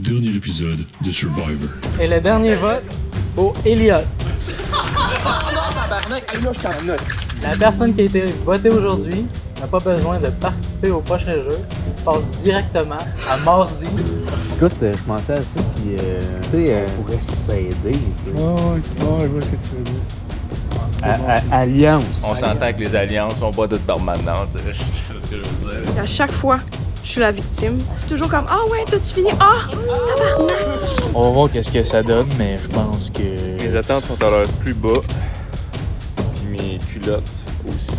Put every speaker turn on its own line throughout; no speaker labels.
dernier épisode de Survivor.
Et le dernier vote pour Elliot. La personne qui a été votée aujourd'hui n'a pas besoin de participer au prochain jeu. Il passe directement à mardi.
Écoute, je pensais à ça, puis tu sais, on pourrait s'aider, tu sais.
Ouais, je vois ce que tu veux dire.
Alliance.
On s'entend que les alliances sont pas toutes permanentes. Je sais ce que je veux dire.
À chaque fois, je suis la victime. C'est toujours comme « Ah ouais, t'as-tu fini? Ah! Tabarnak! »
On va voir qu'est-ce que ça donne, mais je pense que...
Mes attentes sont à leur plus bas. Puis mes culottes aussi.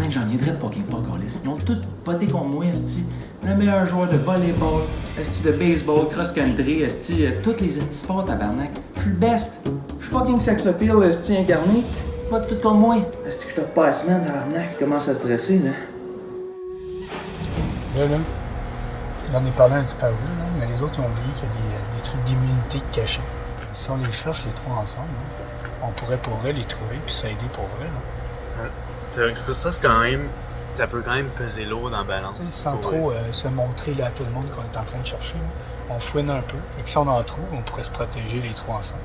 J'en viendrais de fucking pas, câlisse. Ils ont tous voté contre moi, esti. Le meilleur joueur de volleyball, esti de baseball, cross-country, esti, tous les esti sports, tabarnak. Je suis le best. Je suis fucking sex appeal, esti incarné. Ils votent tous comme moi. Esti que je t'offre pas la semaine, tabarnak. Je commence à stresser, là.
Là, j'en ai parlé un petit peu à vous, là, mais les autres ils ont oublié qu'il y a des trucs d'immunité cachés. Si on les cherche les trois ensemble, là, on pourrait pour vrai les trouver puis s'aider pour vrai. Là.
Ouais. C'est vrai que ça, c'est quand même. Ça peut quand même peser lourd dans la balance.
Sans trop se montrer là, à tout le monde qu'on est en train de chercher. Là. On fouine un peu. Et que si on en trouve, on pourrait se protéger les trois ensemble.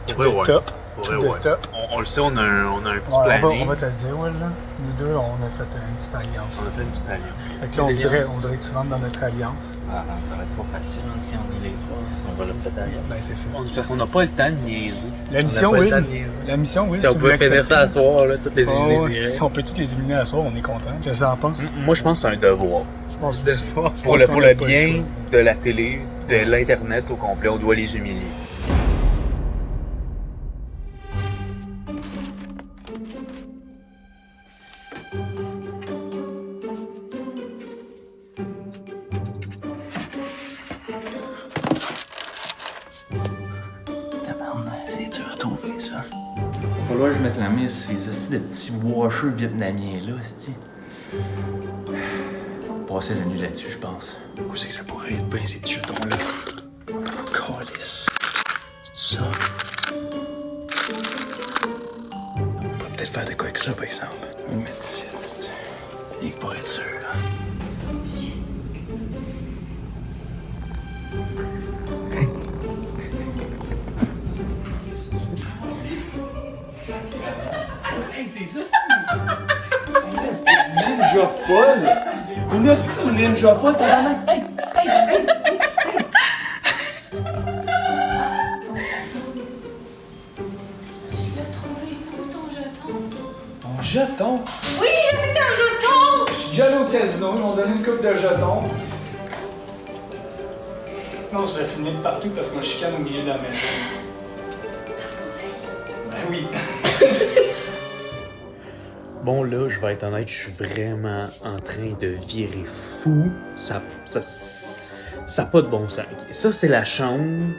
Tout de top. Tout de top.
On le sait, on a un petit
Ouais,
planning.
on va te le dire, Will. Là. Nous deux, on a fait une petite alliance.
On a fait une petite alliance.
Fait que là, on voudrait que tu rentres dans notre alliance.
Ah, ça va être trop facile si on est les trois. On va le peut-être aller.
Ben, c'est ça.
On n'a pas le temps de niaiser.
La mission, oui. La mission, oui.
Si on peut finir ça à soir, là, toutes les éliminer direct.
Si on peut toutes les éliminer à soir, on est content. Qu'est-ce que tu en penses?
Moi, je pense que c'est un devoir.
Je pense
Pour le bien de la télé, de l'Internet au complet, on doit les humilier.
C'est dur à trouver, ça. Va falloir que je mette la main sur ces estis de petits washers vietnamiens-là, esti. Passer la nuit là-dessus, je pense.
Où c'est que ça pourrait être bien, ces petits jetons-là?
Calice. C'est ça. On pourrait peut-être faire de quoi avec ça, par exemple. On le met ici, esti. Rien que pour être sûr, là.
Ninja folle! Une hostie ninja folle, tabarnak! Hey!
Tu l'as trouvé où ton jeton?
Mon jeton?
Oui, c'était un jeton!
Je suis déjà allé au casino, ils m'ont donné une coupe de jetons. Non, je vais filmer de partout parce qu'on chicane au milieu de la maison.
Parce qu'on sait.
Ben oui.
Bon, là, je vais être honnête, je suis vraiment en train de virer fou. Ça a pas de bon sens. Ça, c'est la chambre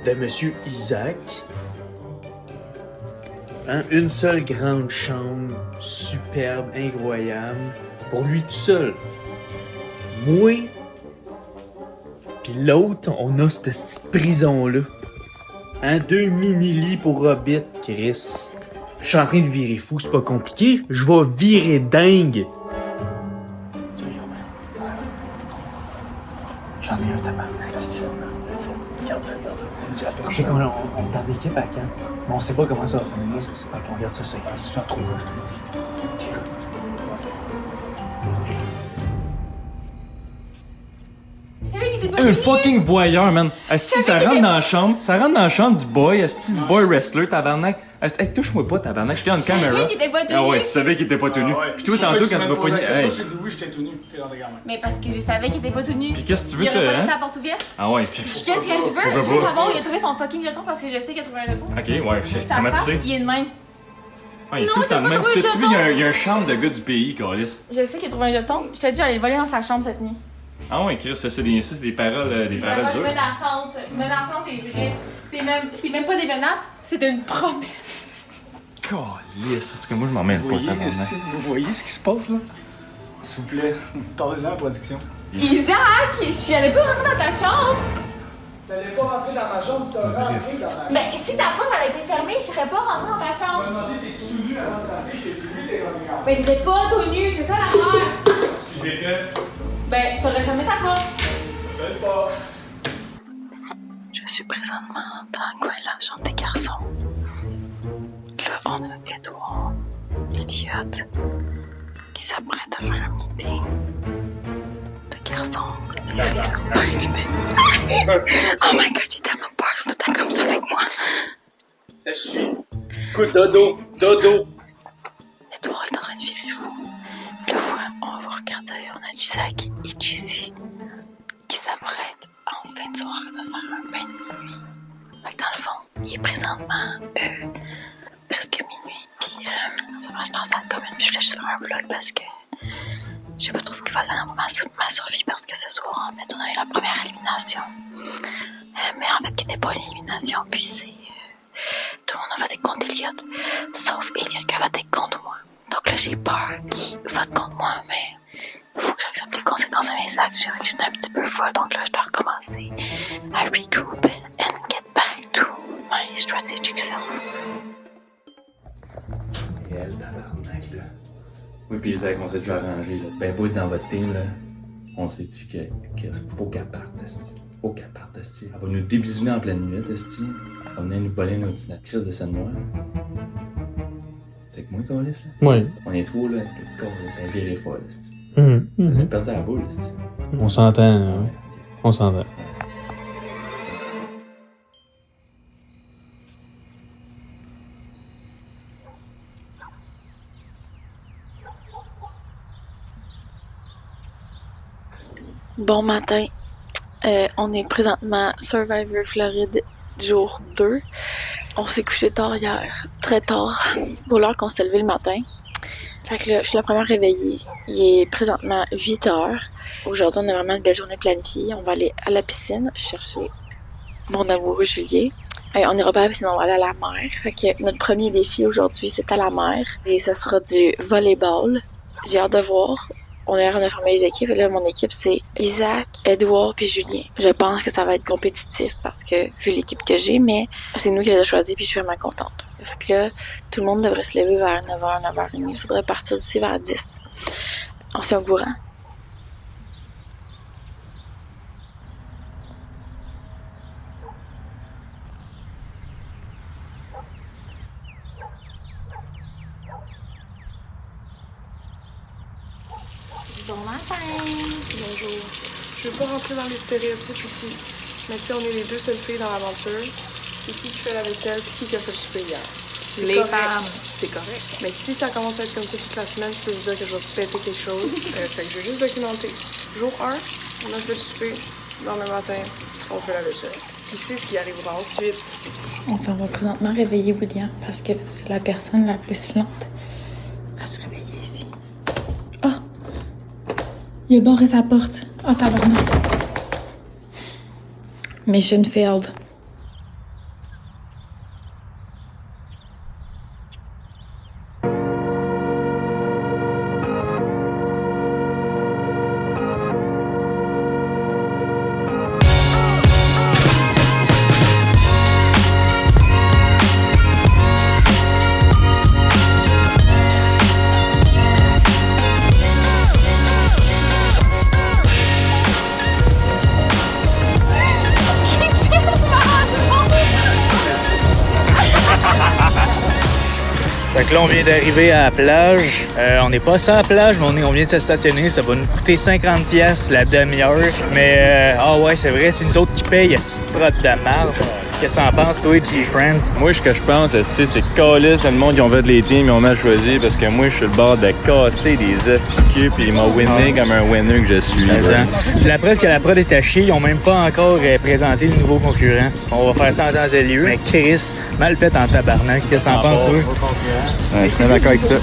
de Monsieur Isaac. Hein? Une seule grande chambre, superbe, incroyable, pour lui tout seul. Moi, puis l'autre, on a cette petite prison-là. Hein? 2 mini-lits pour Hobbit, Chris. Je suis en train de virer fou, c'est pas compliqué. Je vais virer dingue.
J'en ai un tabarnak. Regarde ça.
Je sais qu'on on parle d'équipe à quand, mais on sait pas comment ça va finir. Fait qu'on regarde ça secret. Si tu en trouves un, je te le dis.
C'est lui qui était pas
Un
fini?
fucking voyeur, man. Asti, ça rentre dans la chambre. Ça rentre dans la chambre du boy, asti, du boy wrestler, tabarnak. Asti, hey, touche-moi pas, tabarnak. J'étais en
C'est lui
caméra.
qui était pas tenu.
Ah ouais, tu savais qu'il était pas tenu. Puis toi, tantôt, quand tu m'as pogné. Hey.
J'ai dit oui, j'étais tout nu. T'es dans ta gamme.
Mais parce que je savais qu'il était pas tout nu.
Puis qu'est-ce que tu veux,
Il aurait pas
hein?
laissé la porte ouverte.
Ah ouais,
Qu'est-ce que je veux?
Pourquoi
Je veux
pas?
savoir où il a trouvé son fucking jeton parce que je sais qu'il a trouvé un jeton.
Ok, ouais,
Sa
comment tu
face,
sais?
il est de même.
Ah, il est
Non,
tout le
t'as
temps
pas
même.
trouvé
Tu
le
sais,
jeton?
il y a un chambre de gars du pays, Calis.
Je sais qu'il a trouvé un jeton. Je te dis, j'allais le voler dans sa chambre cette nuit.
Ah ouais, Chris, ça, c'est des paroles dures.
Menaçante et vrai. C'est même pas des menaces, c'est une promesse.
Calis, c'est que moi, je m'en mêle pas.
Vous voyez ce qui se passe là? S'il vous plaît, parlez-en à la production.
Isaac, j'allais pas rentrer dans ta chambre.
T'allais pas rentrer dans ma chambre, t'as rentré dans ma chambre.
Ben, si ta porte avait été fermée, je serais pas rentrée dans ta chambre.
demandé t'es tout nu avant de rentrer, je t'ai plus vu, t'es rentré quand
Ben, t'étais pas tout nu, c'est ça l'affaire.
Si j'étais,
Ben, t'aurais fermé ta porte.
fais pas.
Je suis présentement dans le coin de la chambre des garçons. Là, on a Edouard, Elliot, qui s'apprête à faire un meeting de garçons. Ils sont pas invités. Oh my god, j'ai tellement peur, ils sont tout le temps comme ça avec moi.
Ça suffit. Écoute, dodo.
Edouard est en train de virer fou. Puis là, on va regarder, on a Isaac et Jizzy qui s'apprêtent en fin de soirée de faire un bain de nuit. Fait que dans le fond, il est présentement presque minuit. Puis ça marche dans la salle commune. Puis je voulais juste faire un vlog parce que je sais pas trop ce qui va devenir ma survie parce que ce soir, en fait, on a eu la première élimination. Mais en fait, qui n'était pas une élimination. Puis c'est... tout le monde a voté contre Elliot, sauf Elliot qui a voté contre moi. Donc là, j'ai peur qu'il vote contre moi, mais il faut que j'accepte les conséquences de mes actes. J'ai juste un petit peu folle, donc là, je dois recommencer à regroup and get back to my strategic self.
Et elle, tabarnak, là. Oui, pis Isaac, on s'est déjà arrangé, là. Ben, beau être dans votre team, là, on s'est dit que faut qu'elle parte, esti. Faut qu'elle parte, esti. Elle va nous débisouner en pleine nuit, esti. Elle va venir nous voler notre crise de scène noire. C'est avec moi, Calis, là?
Oui.
On est trop, là, avec le corps, là, ça a viré folle, esti.
Mhm.
On a perdu la boule, esti.
On s'entend, ouais. On s'entend.
Bon matin. On est présentement Survivor Floride jour 2. On s'est couché tard hier, très tard, pour l'heure qu'on s'est levé le matin. Fait que là, je suis la première réveillée. Il est présentement 8 heures. Aujourd'hui, on a vraiment une belle journée planifiée. On va aller à la piscine chercher mon amoureux Julien. On ira pas à la piscine, on va aller à la mer. Fait que notre premier défi aujourd'hui, c'est à la mer. Et ça sera du volleyball. J'ai hâte de voir. On a formé les équipes et là, mon équipe, c'est Isaac, Edouard puis Julien. Je pense que ça va être compétitif parce que, vu l'équipe que j'ai, mais c'est nous qui les avons choisis puis je suis vraiment contente. Fait que là, tout le monde devrait se lever vers 9h, 9h30. Il faudrait partir d'ici vers 10. On s'est au courant.
Bon matin!
Bonjour. Je veux pas rentrer dans les stéréotypes ici, mais tu sais, on est les deux seules filles dans l'aventure. C'est qui fait la vaisselle, puis qui a fait le souper hier. C'est
Les
correct.
femmes.
C'est correct. Mais si ça commence à être comme ça toute la semaine, je peux vous dire que je vais péter quelque chose. Fait que je vais juste documenter. Jour 1, on a fait le souper. Demain matin, on fait la vaisselle. Qui sait ce qui arrivera ensuite?
On s'en va présentement réveiller William parce que c'est la personne la plus lente à se réveiller ici. Oh! Il a barré sa porte. Oh, tabarnak. Mission failed.
Fait que là, on vient d'arriver à la plage. On n'est pas sur la plage, mais on vient de se stationner. Ça va nous coûter 50$ la demi-heure. Mais, ouais, c'est vrai, c'est nous autres qui payent, cette petite prod de marde.
Qu'est-ce que t'en penses, toi, G-Friends?
Moi, ce que je pense, c'est que Calis, le monde, ils ont fait les teams, ils ont mal choisi parce que moi, je suis le bord de casser des astiqués puis ils m'ont winné comme un winner que je suis.
La preuve que la prod est à chier, ils ont même pas encore présenté le nouveau concurrent. On va faire ça en temps et lieu. Mais Chris, mal fait en tabarnak. Qu'est-ce que t'en penses, toi?
Ouais, je suis d'accord avec ça.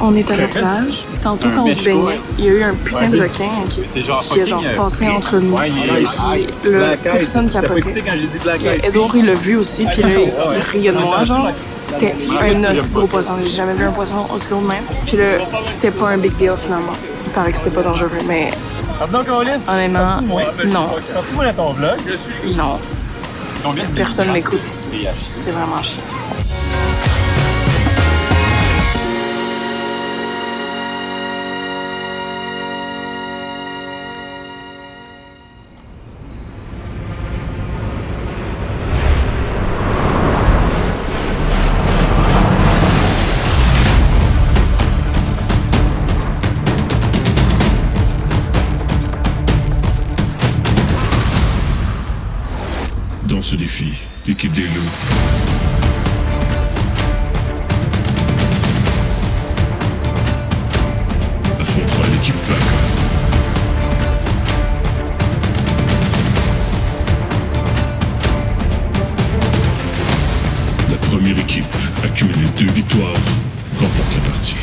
On est à la plage. Tantôt qu'on se baignait, il y a eu un putain de requin qui a genre passé entre nous. Puis là, personne capotait. Edouard, il l'a vu aussi, puis là, il riait de moi, genre. C'était un hostie gros poisson. J'ai jamais vu un poisson aussi gros de même. Puis là, c'était pas un big deal finalement. Il paraît que c'était pas dangereux, mais honnêtement, non.
Continue-moi dans ton vlog.
Non. Personne m'écoute ici. C'est vraiment chiant.
Dans ce défi, l'équipe des loups affrontera l'équipe Paca. La première équipe à cumuler 2 victoires remporte la partie.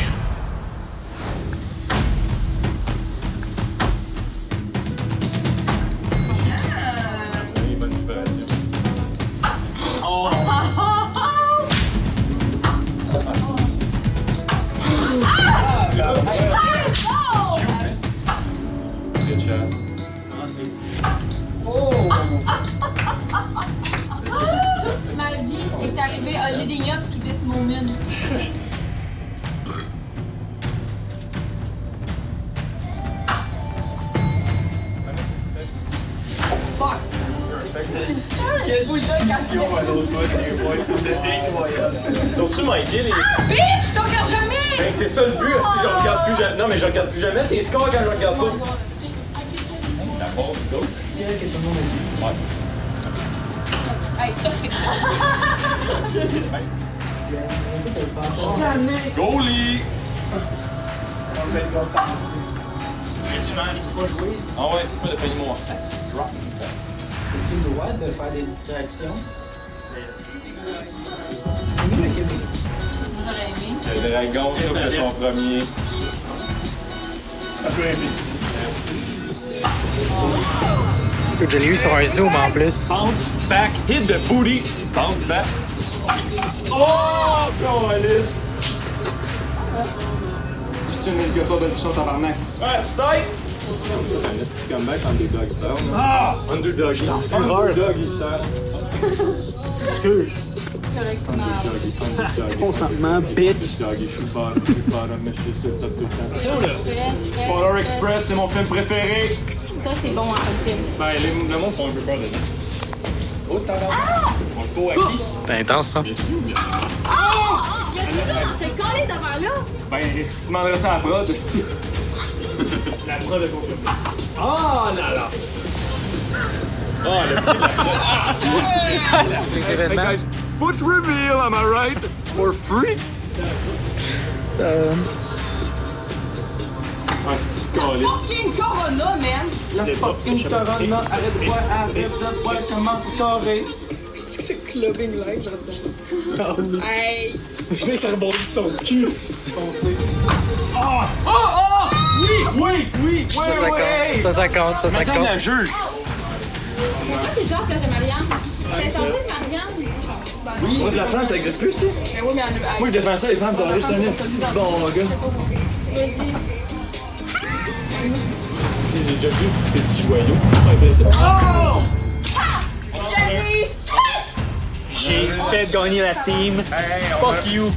Ma vie est arrivée à l'idée qui dit mon mine.
Quelle discussion à l'autre fois, les boys, c'était incroyable. Sont-tu Mikey, les...
Ah, bitch, je te regarde jamais!
Ben, c'est ça le but, si je regarde plus jamais. Non, mais je regarde plus jamais tes scores quand je regarde pas. La barre, go. C'est elle que tout le monde a dit.
Hey, ça, c'est
Goalie! Tu manges, je peux pas jouer. Ah ouais, tu peux le payer mon sexe. Drop.
As-tu le droit de faire des distractions? C'est mieux le Québec.
Le dragon, ça fait son premier.
Ça peut
Je l'ai eu sur un zoom en plus.
Bounce back, hit the booty. Bounce back. Oh, Alice! C'est une alligator de puissance tabarnak. Ah, c'est
C'est un petit comeback underdog style.
Ah! Underdog, il est en fureur.
Underdog style.
Excuse.
Underdog.
Consentement, bitch.
Underdog, je suis pas mais je suis sur le top tout le temps.
C'est où là? Polar Express, c'est mon film préféré.
Ça, c'est bon en film.
Ben, le monde font un peu peur dedans. Oh, tabarnak! On le faut à qui?
C'est intense, ça.
Ah! Y'a-tu là? C'est collé devant là?
Ben, je demanderais ça à la prod, style. La prod de confirmer. Oh là là! Oh, le pied de la prod.
C'est événement.
Hey guys, foot reveal, am I right? For free? Ah, c'est
La fucking Corona, man!
La fucking Corona, arrête de boire, commence à scorer. C'est que c'est clubbing live, j'adore.
Hey!
Je sais que ça rebondit sur son cul. Foncé. Ah! Ah! Ah! Oui!
Ça compte.
Madame la juge.
Pourquoi c'est genre place de Marianne? C'était censé être Marianne? Ben,
Moi, de la femme, ça existe plus, tu sais. Moi, je défends ça, les femmes, quand je suis un esti de bon gars. J'ai déjà vu des petits joyaux. Oh!
J'ai eu 6!
J'ai fait gagner la team. Fuck you.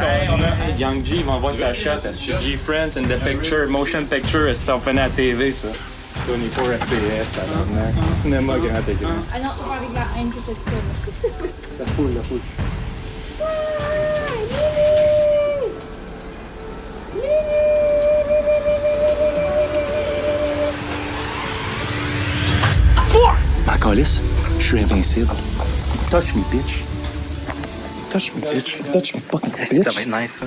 Young G, il va envoyer sa shot à G Friends in the picture, motion picture, ça on fait à la TV, ça. 24 FPS, tabarnak. Cinéma grand écran.
Ah non, pas avec la haine que t'as dit ça.
La foule, la foule.
Ma calice, je suis invincible. Touch me, bitch. Touch me, bitch. Touch me, fucking bitch.
Ça va être nice, ça.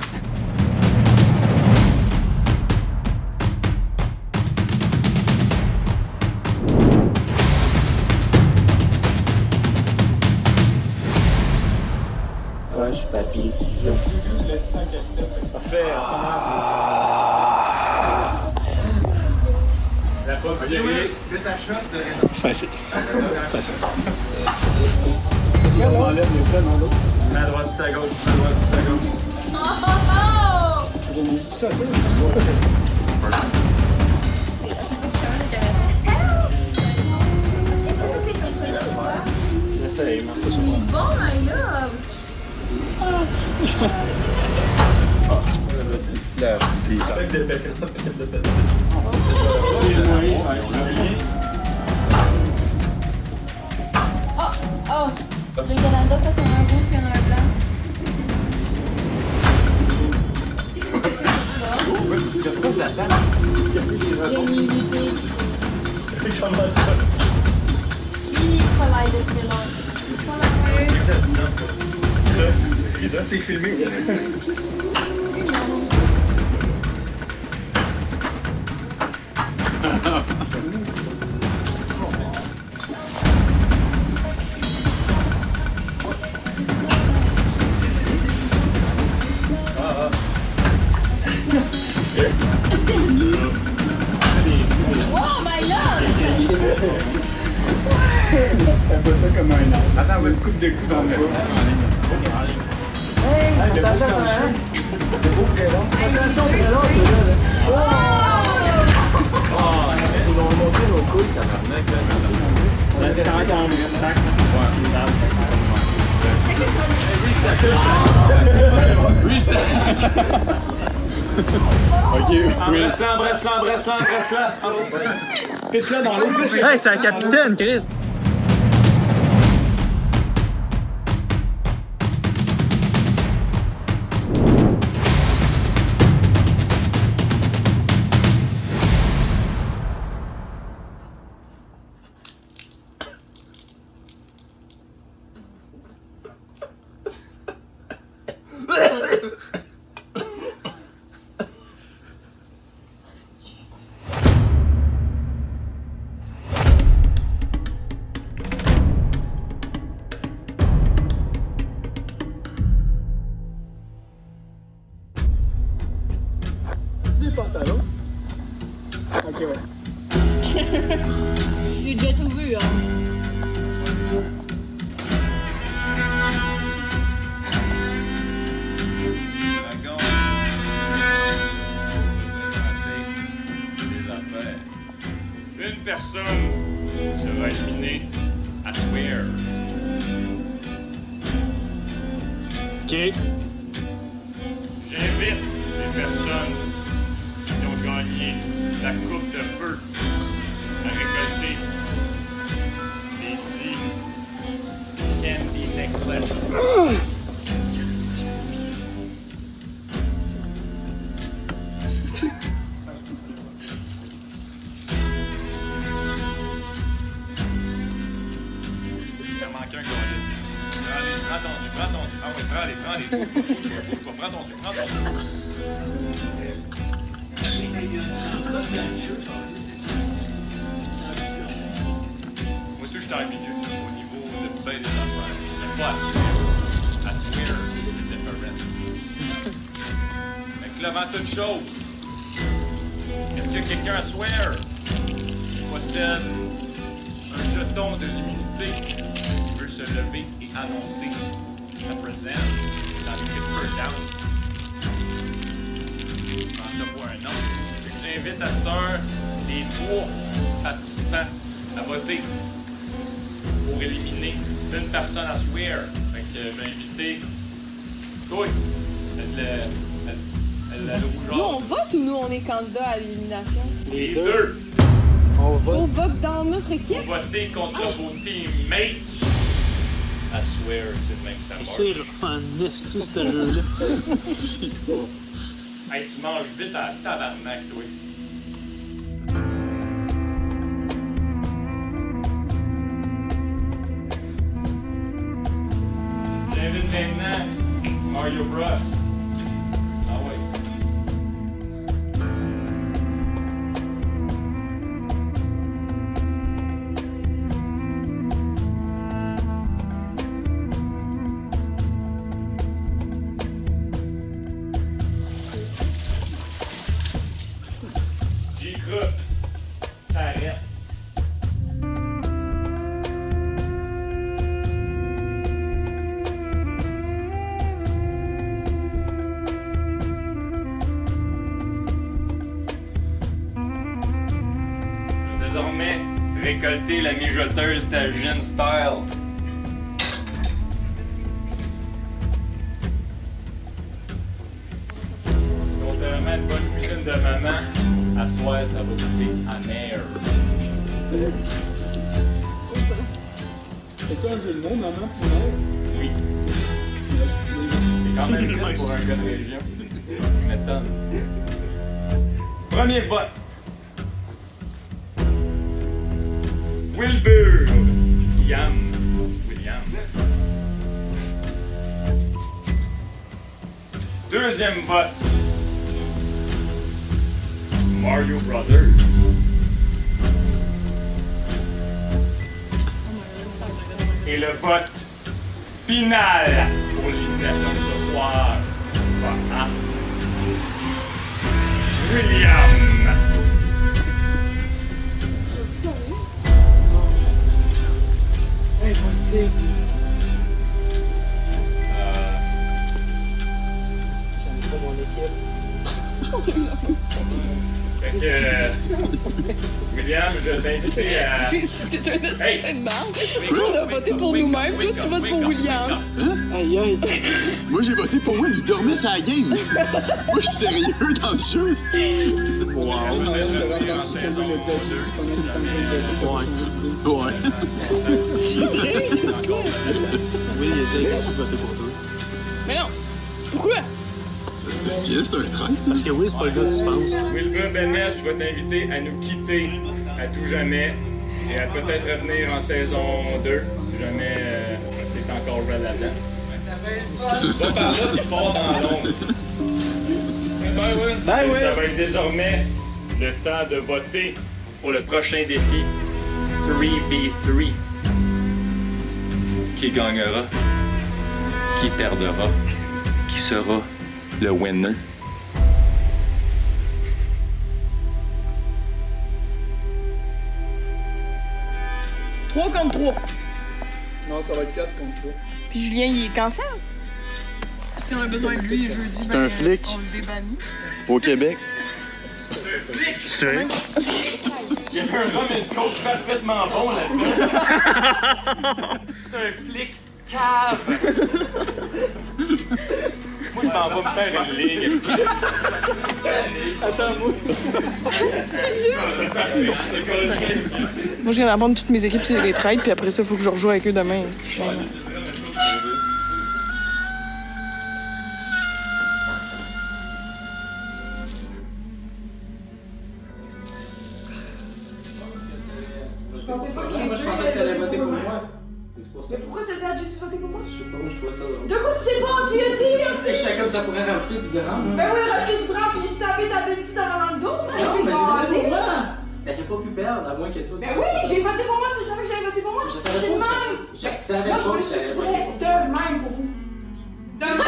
Roche, papier, ciseaux.
Parfait. La pomme, fais ta shot de
Facile. Facile.
On enlève les plats dans l'eau. À droite, à gauche, à droite, à gauche.
Oh oh
J'essaye, mais pas
Il est bon, là!
Avec des pécans, de pécans.
Oh! Il y en a d'autres, ça sont un rouge, puis il y en a un blanc. Génialité.
Comment ça?
Qui collide de Thriller?
Ça, c'est filmé.
Oh my love!
T'as pas ça comme un an. Attends, on va une coupe de coups dans le bas. Hey, attention, attention. C'est beau, prénom. Attention, prénom,
Ils vont monter nos couilles, tabarnak.
Ok, embrasse-la. Pitch-la dans l'eau, pitch-la.
Hey, c'est un capitaine, Chris.
Pantalon. Ok, ouais.
J'ai déjà tout vu, hein.
Une personne sera éliminée à swear.
Ok.
J'invite les personnes qui ont gagné la coupe de feu à récolter les 10 candy necklaces. Il en manque un qu'on va laisser. Prends ton Dieu. Ah ouais, prends les. Prends ton Dieu. Moi aussi, je suis en milieu au niveau de bien des affaires. Mais pas à swear, c'est différent. Fait que là, avant toute chose, est-ce que quelqu'un à swear possède un jeton de l'immunité qui veut se lever et annoncer represent dans l'équipe First Down. Je pense ça pour un nom. J'invite à cette heure les 3 participants à voter pour éliminer une personne à swear. Fait que j'ai invité toi, le
Nous, on vote ou nous, on est candidat à l'élimination?
Les deux.
On
Faut vote dans notre équipe?
Pour voter contre vos teammates. À swear, c'est le même que ça marche.
C'est en esti, ce jeu-là.
Hey, tu manges vite à tabarnak, toi. J'invite maintenant Mario Bros. Ah ouais. J'y crois. Arrête. Désormais, récolter la mijoteuse Tajin style. Contrairement à une bonne cuisine de maman, à soir, ça va goûter amer.
C'est quoi un jeu de mots, maman, pour mère?
Oui. C'est quand même vite pour un gars de région. Tu m'étonnes. Premier vote. Wilbur. William. Deuxième vote. Mario Brothers. Et le vote final pour l'élimination de ce soir va à William.
Hey, moi aussi. J'aime pas mon équipe.
Fait que, William, je t'invite à...
T'es un
Hey!
de marde. On a voté pour nous-mêmes. Toi, tu votes pour William.
Aïe aïe. Moi j'ai voté pour Will, il dormait sa game. Moi je suis sérieux dans le jeu.
Wow.
Ouais.
C'est vrai, c'est quoi?
Oui, il a dit qu'il a voté pour toi.
Mais non. Pourquoi?
Parce que c'est un train.
Parce que oui, c'est pas le gars que tu penses.
Wilbur Bennett, je vais t'inviter à nous quitter à tout jamais et à peut-être revenir en saison 2 si jamais t'es encore relevant. Va par là, tu pars dans l'ombre. Ben oui. Ça va être désormais le temps de voter pour le prochain défi 3v3. Qui gagnera? Qui perdra? Qui sera le winner?
Trois contre 3.
Non, ça va être 4 contre 3.
Puis Julien, il est cancer. Si on a besoin de lui jeudi,
C'est un flic.
on le débannit.
Au Québec.
C'est vrai?
Il y avait un rhum et une coke parfaitement bon là-dedans. C'est un flic cave. Moi, je m'en vais me faire une ligue.
Attends-moi.
Moi, je viens d'apprendre toutes mes équipes, c'est des trades, puis après ça, il faut que je rejoue avec eux demain. C'est chiant.
Moi, je pensais que t'allais voter pour moi. C'est pour ça.
Mais pourquoi t'as dit à Jessie voter pour moi?
Je sais pas, moi, je trouvais ça drôle.
De quoi tu sais pas? Tu lui as dit, aussi?
J'étais comme ça pourrait rajouter du drame.
Ben oui, racheter du drap puis se taper ta bestie dans le dos.
Non, mais j'ai voté pour moi. T'as fait pas plus belle, à moins que toi.
Ben oui, j'ai voté pour moi. Tu savais que j'avais voté pour moi?
Je savais
C'est
pas.
même.
Je savais
Moi,
pas
je me
que t'avais
suiciderais
voté.
de même pour vous. De même,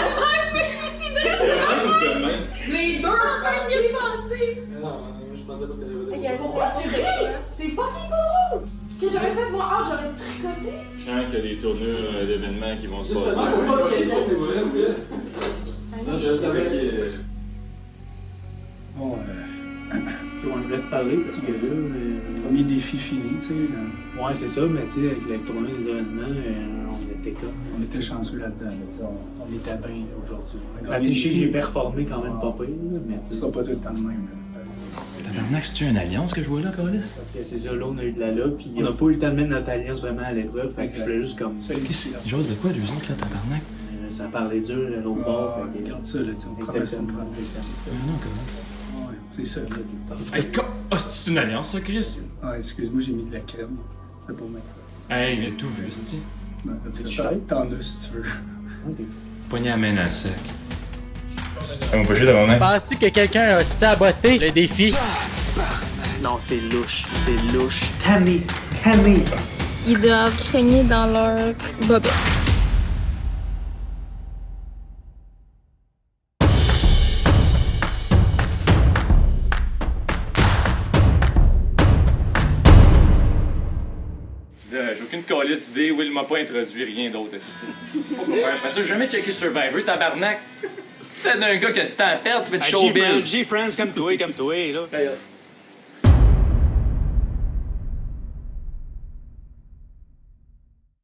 je me suiciderais de même. Les deux, qu'est-ce qu'il pensait?
Non, je pensais pas que t'allais voter.
Pourquoi tu ris? C'est fucking beau! Que j'aurais fait moi, j'aurais tricoté.
Quand il y a des tournures d'événements qui vont se passer.
Bon, je voulais te parler parce que là, le premier défi fini, tu sais. Ouais, c'est ça, mais tu sais, avec la tournée des événements, on était chanceux là-dedans. Là, on était bien aujourd'hui. Tu sais, j'ai performé quand même pas pire, mais tu sais. Ça pas tout le temps de même.
Tabarnak, c'est-tu une alliance que je vois là, Carlis?
C'est ça, là, on a eu de la là, puis on n'a pas eu le temps de mettre notre alliance vraiment à l'épreuve, fait que je voulais juste comme.
J'ose de quoi, deux autres, là, tabarnak?
Ça parlait dur à l'autre bord, fait que. Regarde ça, là, tu sais, exactement.
Non, comment?
Ouais, c'est ça, là.
Hey, c'est une alliance, ça, Chris?
Ah, excuse-moi, j'ai mis de la crème. C'est pour mettre.
Hey, il a tout vu, c'ti.
T'en as si tu veux.
Poignée à main à sec. On peut jouer devant.
Penses-tu que quelqu'un a saboté le défi? Non, c'est louche. C'est louche.
Tammy!
Ils doivent craigner dans leur bobette.
J'ai aucune calice d'idée. Will m'a pas introduit rien d'autre. Parce que j'ai jamais checké Survivor, tabarnak. Peut-être d'un gars qui a le temps à perdre, tu fais du showbiz.
G-Friends comme toi, là.